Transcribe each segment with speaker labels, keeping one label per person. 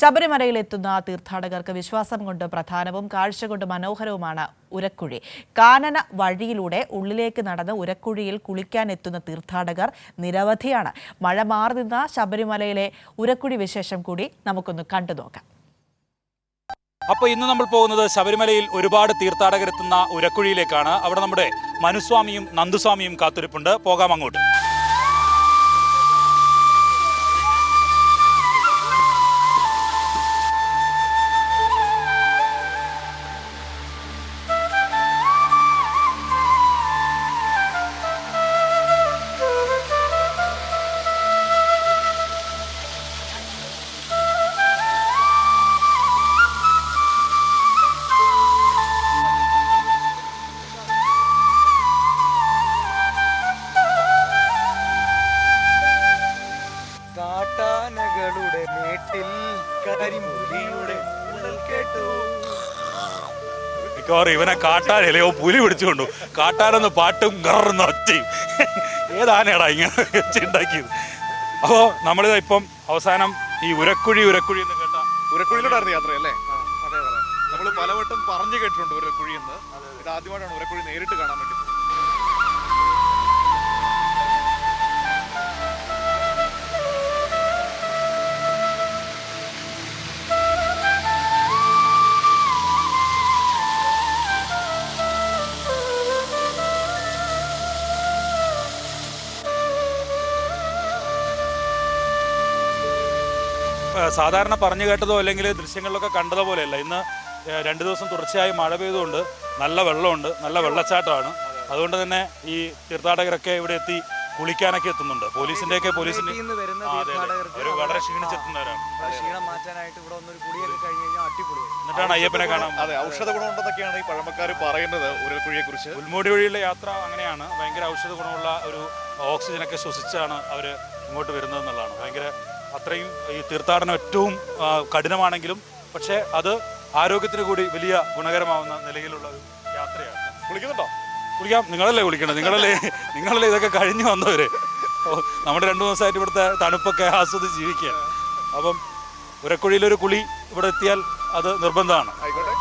Speaker 1: ശബരിമലയിലെത്തുന്ന തീർത്ഥാടകർക്ക് വിശ്വാസം കൊണ്ട് പ്രധാനവും കാഴ്ച കൊണ്ട് മനോഹരവുമാണ് ഉരക്കുഴി. കാനന വഴിയിലൂടെ ഉള്ളിലേക്ക് നടന്ന് ഉരക്കുഴിയിൽ കുളിക്കാനെത്തുന്ന തീർത്ഥാടകർ നിരവധിയാണ്. മഴ മാറി നിന്ന ശബരിമലയിലെ ഉരക്കുഴി വിശേഷം കൂടി നമുക്കൊന്ന് കണ്ടു നോക്കാം.
Speaker 2: അപ്പോൾ ഇന്ന് നമ്മൾ പോകുന്നത് ശബരിമലയിൽ ഒരുപാട് തീർത്ഥാടകരെത്തുന്ന ഉരക്കുഴിയിലേക്കാണ്. അവിടെ നമ്മുടെ മനുസ്വാമിയും നന്ദുസ്വാമിയും കാത്തിരിപ്പുണ്ട്. പോകാം അങ്ങോട്ട്.
Speaker 3: കാട്ടാനകളുടെ മേട്ടിൽ കരിമുലിയുടെ കേട്ടു.
Speaker 2: മിക്കവാറും ഇവനെ കാട്ടാനല്ലയോ പുലി പിടിച്ചുകൊണ്ടു. കാട്ടാനെന്ന് പാട്ടും കറന്ന ഒച്ചയും ഏതാനേടാ ഇങ്ങനെ വെച്ചുണ്ടാക്കിയത്. അപ്പോൾ നമ്മളിത് ഇപ്പം അവസാനം ഈ ഉരക്കുഴി എന്ന് കേട്ട
Speaker 4: ഉരക്കുഴിയിലൂടെ യാത്രയല്ലേ? അതെ അതെ, നമ്മൾ പലവട്ടം പറഞ്ഞു കേട്ടിട്ടുണ്ട് ഉരക്കുഴി എന്ന്. ഇത് ആദ്യമായിട്ടാണ് ഉരക്കുഴി നേരിട്ട് കാണാൻ വേണ്ടി.
Speaker 2: സാധാരണ പറഞ്ഞു കേട്ടതോ അല്ലെങ്കിൽ ദൃശ്യങ്ങളിലൊക്കെ കണ്ടതോ പോലെയല്ല. ഇന്ന് 2 ദിവസം തുടർച്ചയായി മഴ പെയ്തുകൊണ്ട് നല്ല വെള്ളമുണ്ട്, നല്ല വെള്ളച്ചാട്ടമാണ്. അതുകൊണ്ട് തന്നെ ഈ തീർത്ഥാടകരൊക്കെ ഇവിടെ എത്തി കുളിക്കാനൊക്കെ എത്തുന്നുണ്ട്. പോലീസിന്റെ വളരെ ക്ഷീണിച്ചെത്തുന്നവരാണ്. എന്നിട്ടാണ് അയ്യപ്പനെ കാണാൻ.
Speaker 4: അതെ, ഔഷധ ഗുണമുണ്ടെന്നൊക്കെയാണ് ഈ പഴമക്കാർ പറയുന്നത് ഉരക്കുഴിയെ കുറിച്ച്.
Speaker 2: ഉൾമൂടി വഴിയുള്ള യാത്ര അങ്ങനെയാണ്. ഭയങ്കര ഔഷധ ഗുണമുള്ള ഒരു ഓക്സിജനൊക്കെ ശ്വസിച്ചാണ് അവർ ഇങ്ങോട്ട് വരുന്നതെന്നുള്ളതാണ്. ഭയങ്കര അത്രയും ഈ തീർത്ഥാടനം ഏറ്റവും കഠിനമാണെങ്കിലും പക്ഷേ അത് ആരോഗ്യത്തിന് കൂടി വലിയ ഗുണകരമാവുന്ന നിലയിലുള്ള ഒരു യാത്രയാണ്.
Speaker 4: കുളിക്കുന്നുണ്ടോ?
Speaker 2: കുളിക്കാം. നിങ്ങളല്ലേ കുളിക്കണം, നിങ്ങളല്ലേ ഇതൊക്കെ കഴിഞ്ഞു വന്നവര്. നമ്മുടെ 2 ദിവസമായിട്ട് ഇവിടുത്തെ തണുപ്പൊക്കെ ആസ്വദിച്ച് ജീവിക്കുക. അപ്പം ഉരക്കുഴിയിലൊരു കുളി ഇവിടെ എത്തിയാൽ അത് നിർബന്ധമാണ്.
Speaker 4: ആയിക്കോട്ടെ.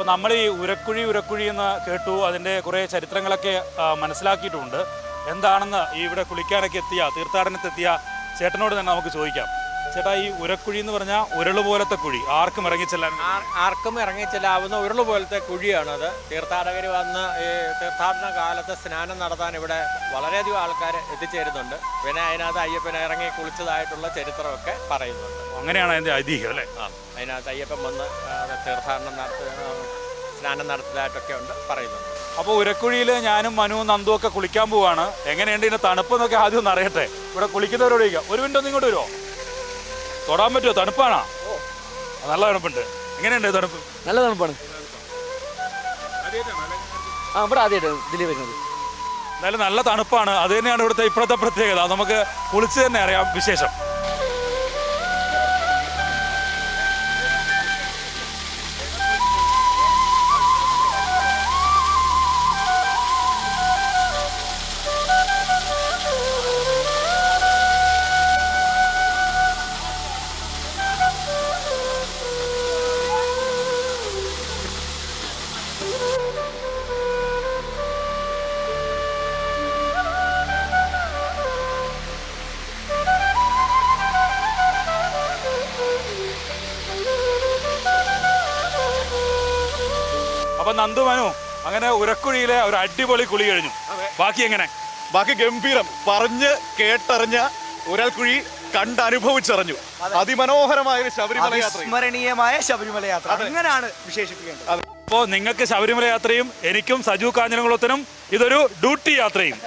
Speaker 2: നമ്മൾ ഈ ഉരക്കുഴി എന്ന് കേട്ടു. അതിൻ്റെ കുറേ ചരിത്രങ്ങളൊക്കെ മനസ്സിലാക്കിയിട്ടുമുണ്ട്. എന്താണെന്ന് ഈ ഇവിടെ കുളിക്കാനൊക്കെ എത്തിയ തീർത്ഥാടനത്തെത്തിയ ചേട്ടനോട് തന്നെ നമുക്ക് ചോദിക്കാം. ചേട്ടാ, ഈ ഉരക്കുഴി എന്ന് പറഞ്ഞാൽ ഉരുള് പോലത്തെ കുഴി, ആർക്കും
Speaker 5: ഇറങ്ങിച്ചെല്ലാവുന്ന ഉരുള് പോലത്തെ കുഴിയാണത്. തീർത്ഥാടകർ വന്ന് ഈ തീർത്ഥാടന കാലത്ത് സ്നാനം നടത്താൻ ഇവിടെ വളരെയധികം ആൾക്കാർ എത്തിച്ചേരുന്നുണ്ട്. പിന്നെ അതിനകത്ത് അയ്യപ്പൻ ഇറങ്ങി കുളിച്ചതായിട്ടുള്ള ചരിത്രമൊക്കെ പറയുന്നുണ്ട്.
Speaker 2: അങ്ങനെയാണ് അതിൻ്റെ ഐതിഹ്യം അല്ലേ?
Speaker 5: അതിനകത്ത് അയ്യപ്പൻ വന്ന് സ്നാനം നടത്തിയതായിട്ടൊക്കെ ഉണ്ട് പറയുന്നുണ്ട്.
Speaker 2: അപ്പോൾ ഉരക്കുഴിയിൽ ഞാനും മനുവും നന്ദുവും ഒക്കെ കുളിക്കാൻ പോവാണ്. എങ്ങനെയുണ്ട് ഇതിൻ്റെ തണുപ്പെന്നൊക്കെ ആദ്യം ഒന്ന് അറിയട്ടെ. ഇവിടെ കുളിക്കുന്നവരോട് ചോദിക്കാം. ഒരു മിനിറ്റ് ഒന്ന് ഇങ്ങോട്ട് വരുമോ? തൊടാൻ പറ്റുമോ? തണുപ്പാണോ? നല്ല തണുപ്പുണ്ട്. എങ്ങനെയുണ്ട് തണുപ്പ്?
Speaker 6: നല്ല തണുപ്പാണ്. ഇവിടെ ആദ്യമായിട്ട് ഇതിൽ വരുന്നത്.
Speaker 2: എന്തായാലും നല്ല തണുപ്പാണ്. അത് തന്നെയാണ് ഇവിടുത്തെ ഇപ്പോഴത്തെ പ്രത്യേകത. നമുക്ക് കുളിച്ച് തന്നെ അറിയാം വിശേഷം. അപ്പൊ നന്ദു, മനു, അങ്ങനെ ഉരക്കുഴിയിലെ ഒരു അടിപൊളി കുളി കഴിഞ്ഞു. ബാക്കി എങ്ങനെ?
Speaker 4: ബാക്കി ഗംഭീരം. പറഞ്ഞ് കേട്ടറിഞ്ഞ ഉരൽക്കുഴി കണ്ടനുഭവിച്ചറിഞ്ഞു. അതിമനോഹരമായ ശബരിമല യാത്ര,
Speaker 3: സ്മരണീയമായ ശബരിമല യാത്ര, അങ്ങനെയാണ് വിശേഷിപ്പിക്കേണ്ടത്.
Speaker 2: അപ്പോൾ നിങ്ങൾക്ക് ശബരിമല യാത്രയും എനിക്കും സജു കാഞ്ഞിരംകുളത്തിനും ഇതൊരു ഡ്യൂട്ടി യാത്രയും.